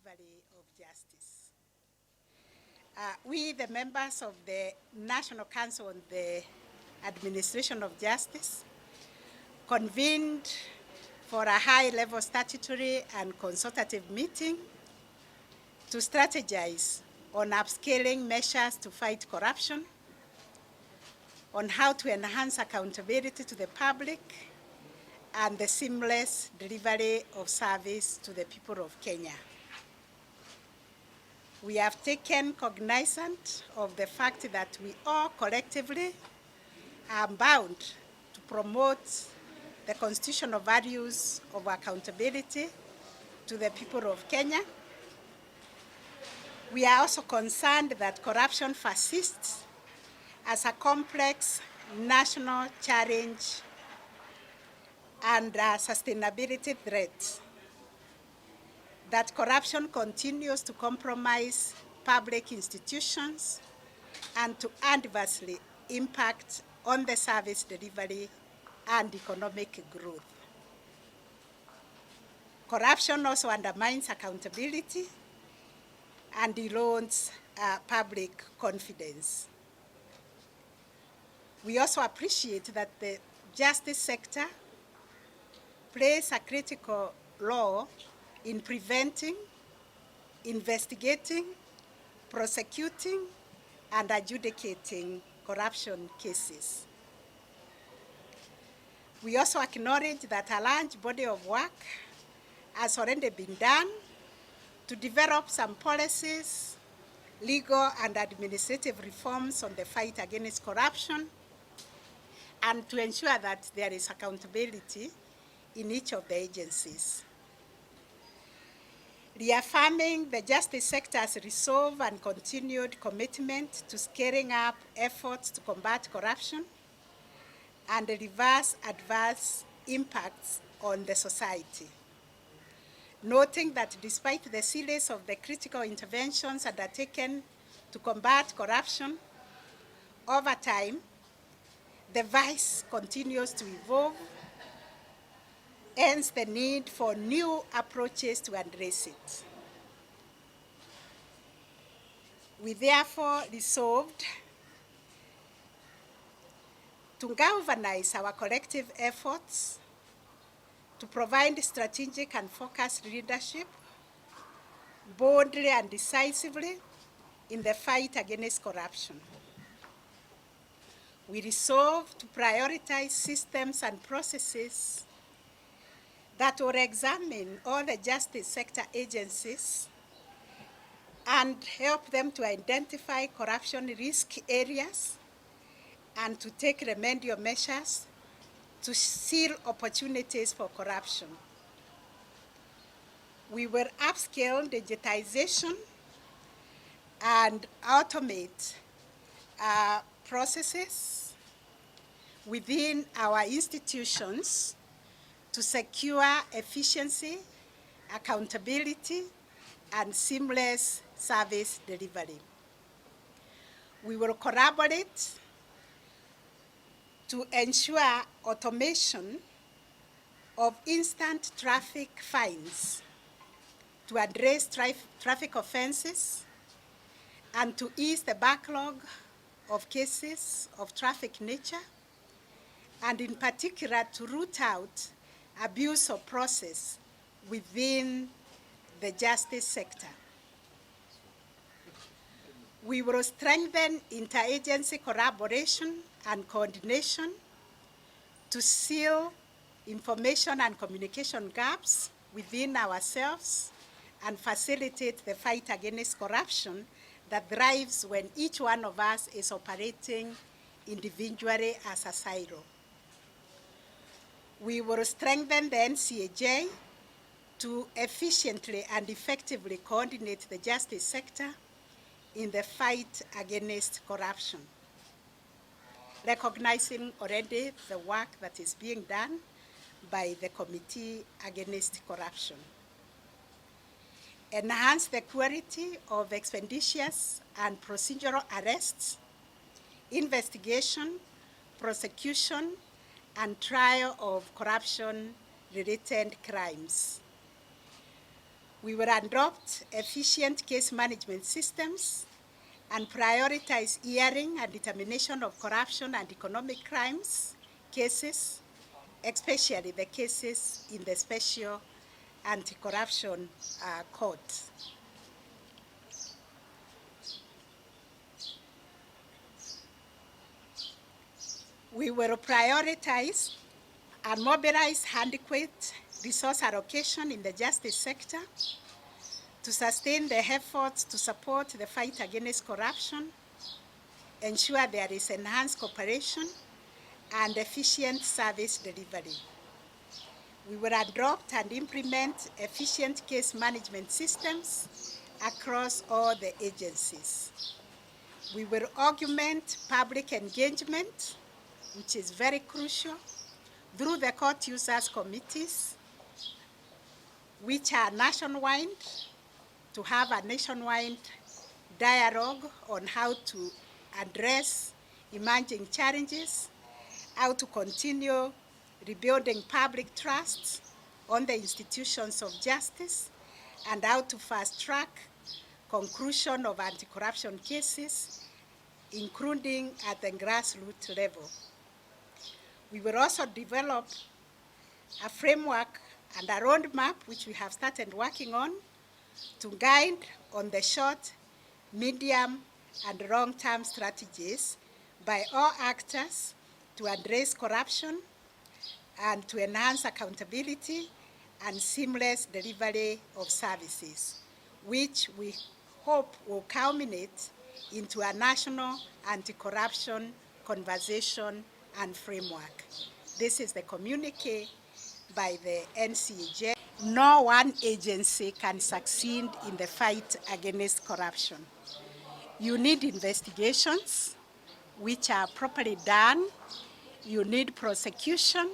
delivery of justice. We, the members of the National Council on the Administration of Justice, convened for a high-level statutory and consultative meeting to strategize on upscaling measures to fight corruption, on how to enhance accountability to the public, and the seamless delivery of service to the people of Kenya. We have taken cognizance of the fact that we all collectively are bound to promote the constitutional values of accountability to the people of Kenya. We are also concerned that corruption persists as a complex national challenge and a sustainability threat, that corruption continues to compromise public institutions and to adversely impact on the service delivery and economic growth. Corruption also undermines accountability and erodes public confidence. We also appreciate that the justice sector plays a critical role in preventing, investigating, prosecuting, and adjudicating corruption cases. We also acknowledge that a large body of work has already been done to develop some policies, legal and administrative reforms on the fight against corruption, and to ensure that there is accountability in each of the agencies. Reaffirming the justice sector's resolve and continued commitment to scaling up efforts to combat corruption and reverse adverse impacts on the society. Noting that despite the series of the critical interventions undertaken to combat corruption, over time, the vice continues to evolve, hence the need for new approaches to address it. We therefore resolved to galvanize our collective efforts to provide strategic and focused leadership boldly and decisively in the fight against corruption. We resolved to prioritize systems and processes that will examine all the justice sector agencies and help them to identify corruption risk areas and to take remedial measures to seal opportunities for corruption. We will upscale digitization and automate processes within our institutions to secure efficiency, accountability, and seamless service delivery. We will collaborate to ensure automation of instant traffic fines to address traffic offenses and to ease the backlog of cases of traffic nature, and in particular to root out abuse of process within the justice sector. We will strengthen interagency collaboration and coordination to seal information and communication gaps within ourselves and facilitate the fight against corruption that thrives when each one of us is operating individually as a silo. We will strengthen the NCAJ to efficiently and effectively coordinate the justice sector in the fight against corruption, recognizing already the work that is being done by the Committee Against Corruption. Enhance the quality of expeditious and procedural arrests, investigation, prosecution, and trial of corruption-related crimes. We will adopt efficient case management systems and prioritize hearing and determination of corruption and economic crimes cases, especially the cases in the Special Anti-Corruption Court. We will prioritize and mobilize adequate resource allocation in the justice sector to sustain the efforts to support the fight against corruption, ensure there is enhanced cooperation and efficient service delivery. We will adopt and implement efficient case management systems across all the agencies. We will augment public engagement, which is very crucial, through the court users committees, which are nationwide, to have a nationwide dialogue on how to address emerging challenges, how to continue rebuilding public trust on the institutions of justice, and how to fast-track conclusion of anti-corruption cases, including at the grassroots level. We will also develop a framework and a roadmap, which we have started working on, to guide on the short, medium, and long-term strategies by all actors to address corruption and to enhance accountability and seamless delivery of services, which we hope will culminate into a national anti-corruption conversation and framework. This is the communique by the NCJ. No one agency can succeed in the fight against corruption. You need investigations, which are properly done. You need prosecution,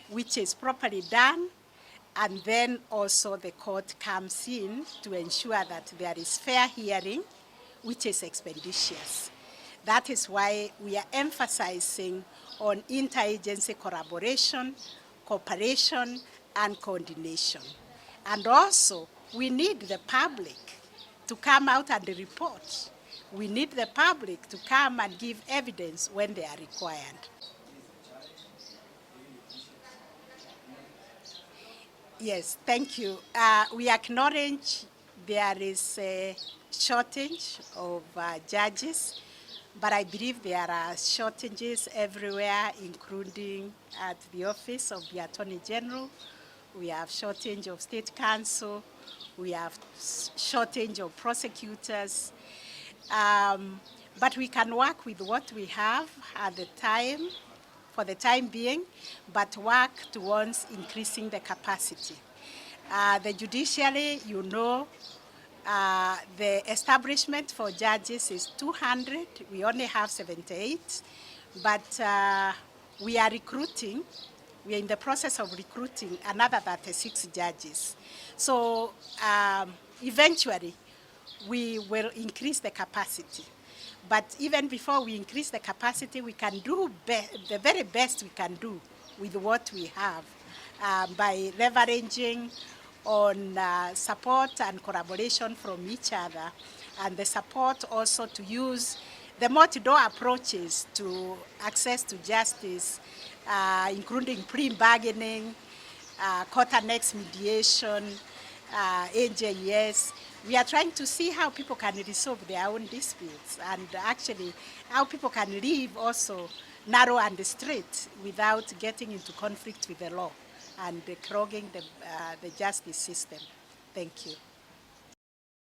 which is properly done. And then also the court comes in to ensure that there is fair hearing, which is expeditious. That is why we are emphasizing on interagency collaboration, cooperation, and coordination. And also, we need the public to come out and report. We need the public to come and give evidence when they are required. Yes, thank you. We acknowledge there is a shortage of judges, but I believe there are shortages everywhere, including at the office of the Attorney General. We have shortage of state counsel. We have shortage of prosecutors. But we can work with what we have at the time, for the time being, but work towards increasing the capacity. The judiciary, you know, the establishment for judges is 200. We only have 78, but we are recruiting. We are in the process of recruiting another 36 judges. So eventually, we will increase the capacity. But even before we increase the capacity, we can do the very best we can do with what we have by leveraging on support and collaboration from each other, and the support also to use the multi-door approaches to access to justice, including pre-bargaining, court-annex mediation, AJS. We are trying to see how people can resolve their own disputes, and actually how people can live also narrow and straight without getting into conflict with the law and clogging the justice system. Thank you.